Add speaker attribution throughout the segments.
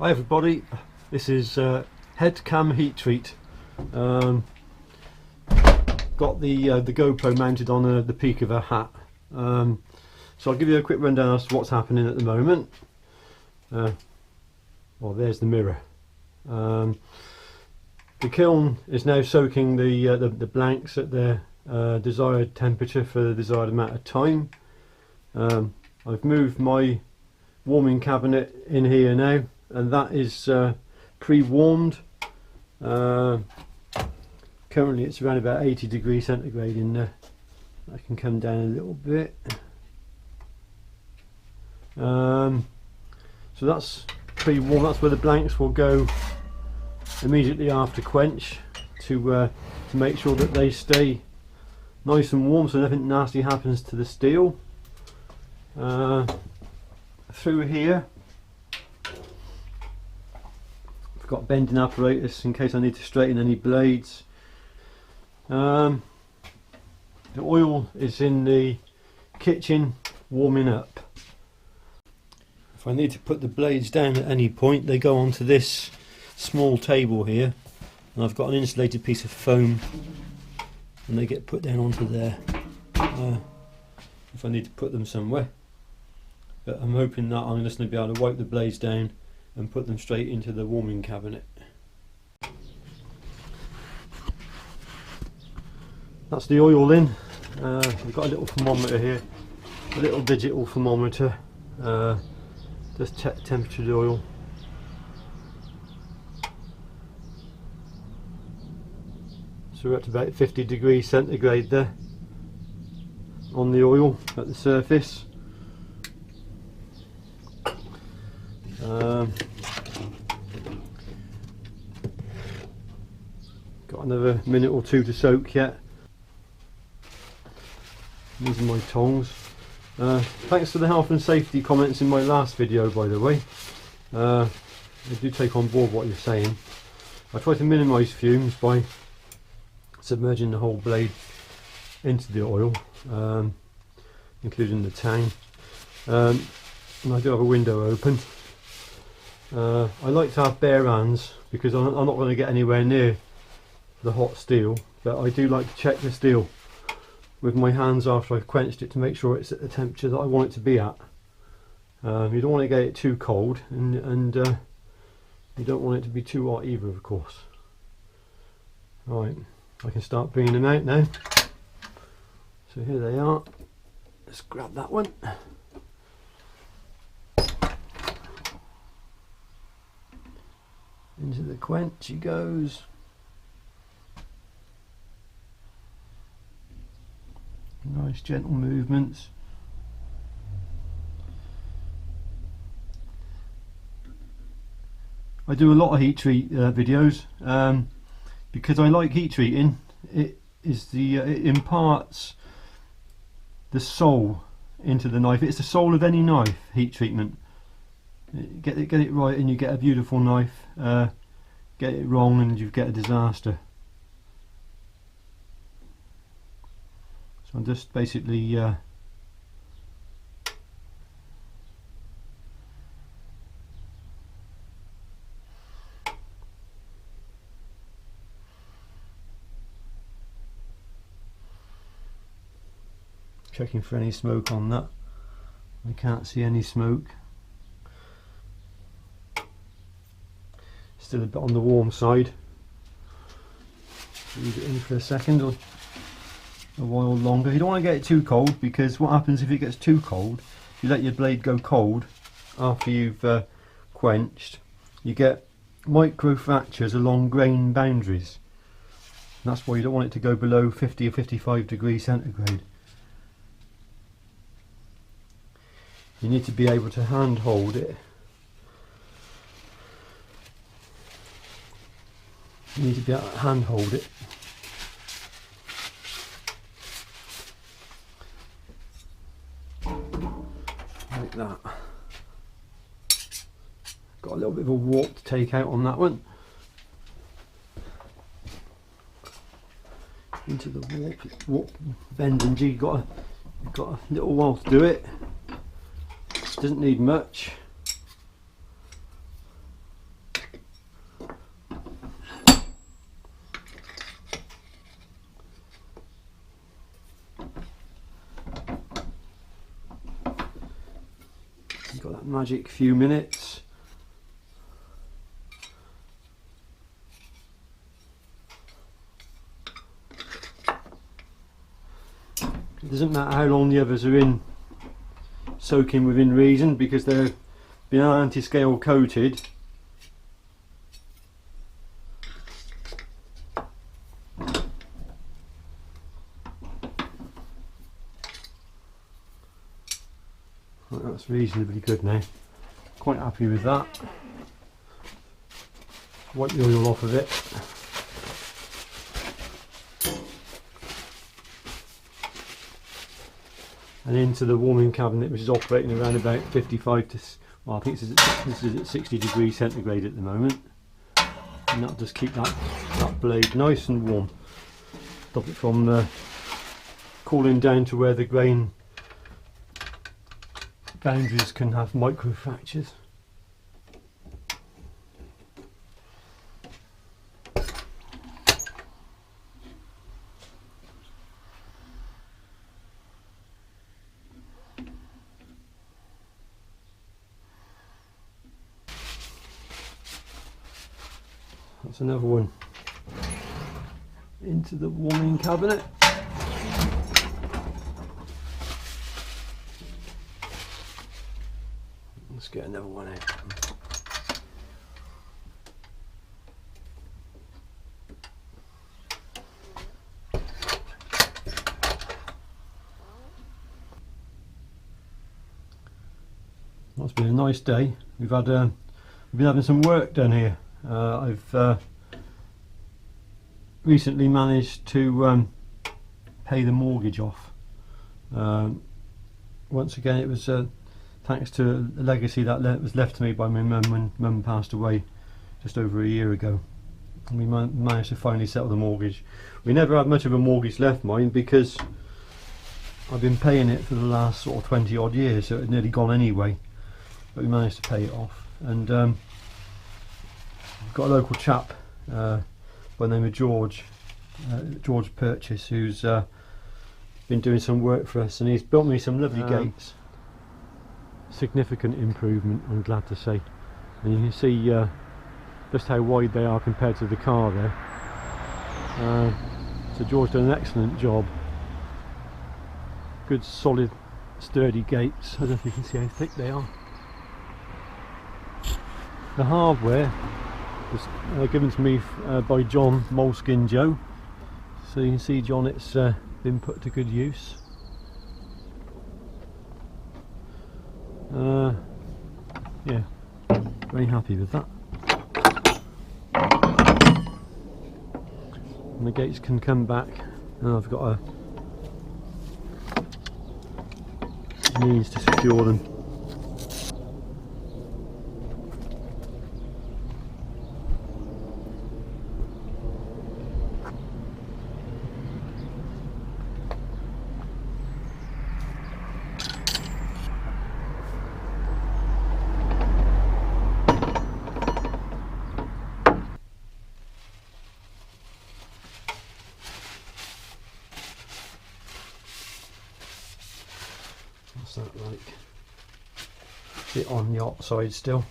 Speaker 1: Hi everybody, this is head cam heat treat. Got the GoPro mounted on the peak of a hat. So I'll give you a quick rundown as to what's happening at the moment. Well, there's the mirror. The kiln is now soaking the blanks at their desired temperature for the desired amount of time. I've moved my warming cabinet in here now, and that is pre-warmed. Currently it's around about 80 degrees centigrade in there. I can come down a little bit. So that's pre-warmed. That's where the blanks will go immediately after quench to make sure that they stay nice and warm so nothing nasty happens to the steel. Through here I've got bending apparatus in case I need to straighten any blades. The oil is in the kitchen warming up. If I need to put the blades down at any point, they go onto this small table here, and I've got an insulated piece of foam and they get put down onto there if I need to put them somewhere. But I'm hoping that I'm just going to be able to wipe the blades down and put them straight into the warming cabinet. That's the oil in. We've got a little thermometer here, a little digital thermometer, just check the temperature of the oil. So we're at about 50 degrees centigrade there on the oil at the surface. Got another minute or two to soak yet. These are my tongs. Thanks for the health and safety comments in my last video, by the way. I do take on board what you're saying. I try to minimise fumes by submerging the whole blade into the oil, including the tang. And I do have a window open. I like to have bare hands because I'm not going to get anywhere near the hot steel, but I do like to check the steel with my hands after I've quenched it to make sure it's at the temperature that I want it to be at. You don't want to get it too cold, and you don't want it to be too hot either, of course. Right, I can start bringing them out now. So here they are. Let's grab that one. Into the quench he goes. Nice gentle movements. I do a lot of heat treat videos because I like heat treating. It imparts the soul into the knife. It's the soul of any knife, heat treatment. Get it right and you get a beautiful knife. Get it wrong and you get a disaster. So I'm just basically checking for any smoke on that. I can't see any smoke. Still a bit on the warm side. Leave it in for a second or a while longer. You don't want to get it too cold, because what happens if it gets too cold, if you let your blade go cold after you've quenched, you get micro fractures along grain boundaries. And that's why you don't want it to go below 50 or 55 degrees centigrade. You need to be able to hand hold it. You need to be able to hand hold it. Like that. Got a little bit of a warp to take out on that one. Into the warp bend and G. You've got a little while to do it. Doesn't need much. magic few minutes. It doesn't matter how long the others are in soaking within reason, because they're been anti-scale coated. That's reasonably good now. Quite happy with that. Wipe the oil off of it. And into the warming cabinet, which is operating around about 55 to, well, I think this is at 60 degrees centigrade at the moment. And that'll just keep that blade nice and warm. Stop it from cooling down to where the grain boundaries can have micro fractures. That's another one into the warming cabinet. Let's get another one out. Well, it's been a nice day. We've been having some work done here. I've recently managed to pay the mortgage off. Once again, it was thanks to a legacy that was left to me by my mum when mum passed away just over a year ago. And we managed to finally settle the mortgage. We never had much of a mortgage left, mind, because I've been paying it for the last sort of 20 odd years, so it had nearly gone anyway. But we managed to pay it off. And I've got a local chap by the name of George Purchase, who's been doing some work for us, and he's built me some lovely gates. Significant improvement, I'm glad to say. And you can see just how wide they are compared to the car there. So George done an excellent job. Good solid sturdy gates. I don't know if you can see how thick they are. The hardware was given to me by John Moleskin Joe. So you can see, John, it's been put to good use. Yeah, very happy with that. And the gates can come back, and I've got a means to secure them. What's that like? Bit on the outside still.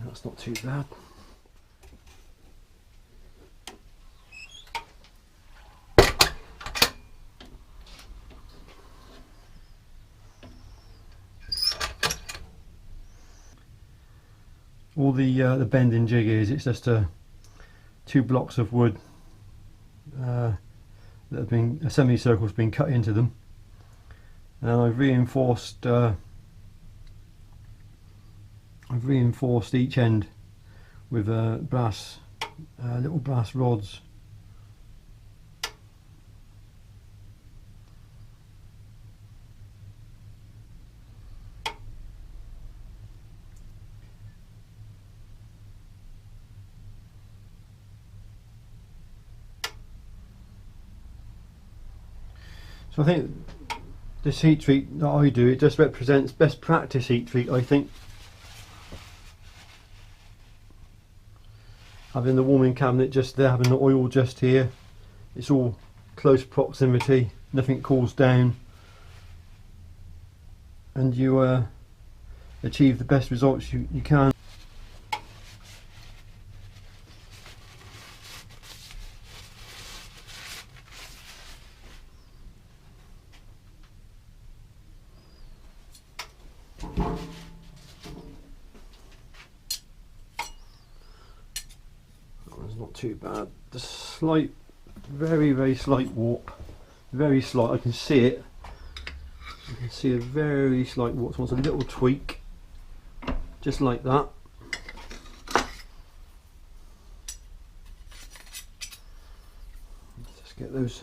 Speaker 1: That's not too bad. All the bending jig it's just two blocks of wood that have been, a semicircle's been cut into them, and I've reinforced each end with little brass rods. So I think this heat treat that I do, it just represents best practice heat treat, I think. having the warming cabinet just there, having the oil just here, it's all close proximity, nothing cools down, and you achieve the best results you can. It's not too bad. The slight, very slight warp, very slight. I can see it. I can see a very slight warp. So it's a little tweak, just like that. Let's just get those.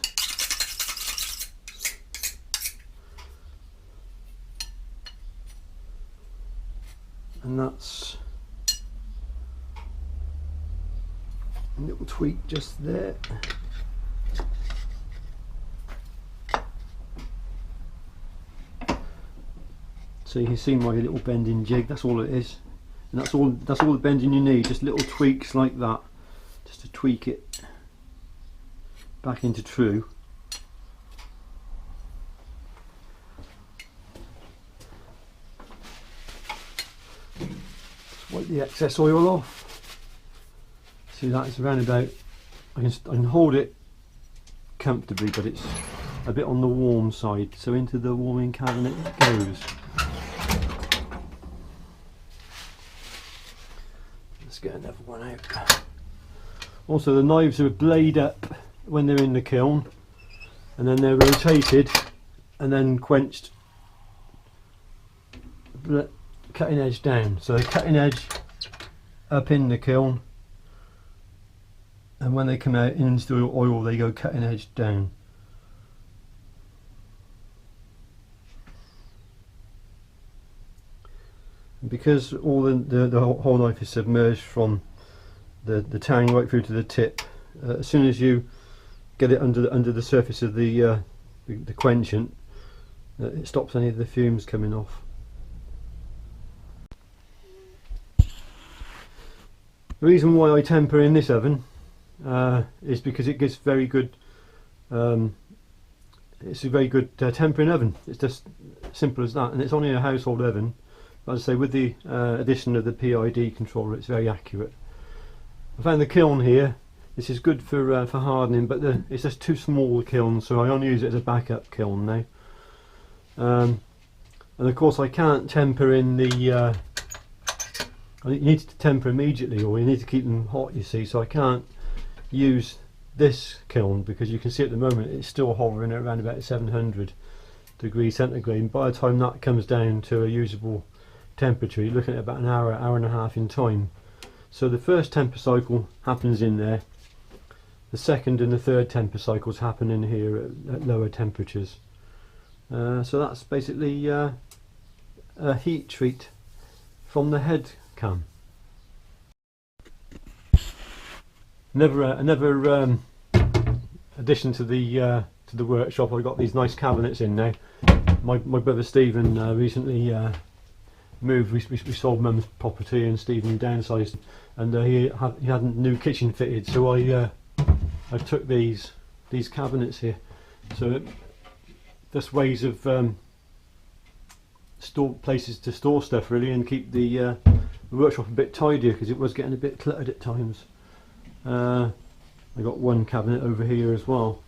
Speaker 1: And that's a little tweak just there. So you can see my little bending jig, that's all it is. And that's all the bending you need, just little tweaks like that, just to tweak it back into true. Just wipe the excess oil off. See, that is around about, I can hold it comfortably, but it's a bit on the warm side, so into the warming cabinet it goes. Let's get another one out. Also, the knives are blade up when they're in the kiln, and then they're rotated and then quenched, cutting edge down. So they're cutting edge up in the kiln, and when they come out into the oil they go cutting edge down. And because all the whole knife is submerged from the tang right through to the tip, as soon as you get it under the surface of the quenchant, it stops any of the fumes coming off. The reason why I temper in this oven is because it gives very good. It's a very good tempering oven. It's just simple as that, and it's only a household oven. But as I say, with the addition of the PID controller, it's very accurate. I found the kiln here. This is good for hardening, but it's just too small a kiln, so I only use it as a backup kiln now. And of course, I can't temper in the. You need to temper immediately, or you need to keep them hot. You see, so I can't use this kiln because you can see at the moment it's still hovering at around about 700 degrees centigrade, and by the time that comes down to a usable temperature you're looking at about an hour and a half in time. So the first temper cycle happens in there, the second and the third temper cycles happen in here at lower temperatures. So that's basically a heat treat from the head cam. Another addition to the workshop. I've got these nice cabinets in now. My brother Stephen recently moved. We sold Mum's property, and Stephen downsized, and he had a new kitchen fitted. So I took these cabinets here. So just ways of places to store stuff really, and keep the workshop a bit tidier because it was getting a bit cluttered at times. I got one cabinet over here as well.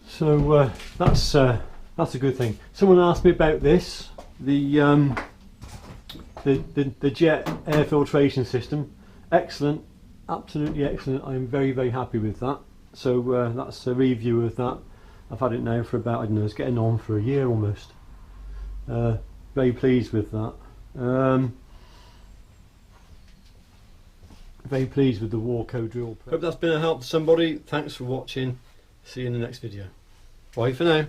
Speaker 1: So that's a good thing. Someone asked me about this, the jet air filtration system. Excellent, absolutely excellent. I am very happy with that. So that's a review of that. I've had it now for about, I don't know, it's getting on for a year almost. Very pleased with that. Very pleased with the Warco drill. Hope that's been a help to somebody. Thanks for watching. See you in the next video. Bye for now.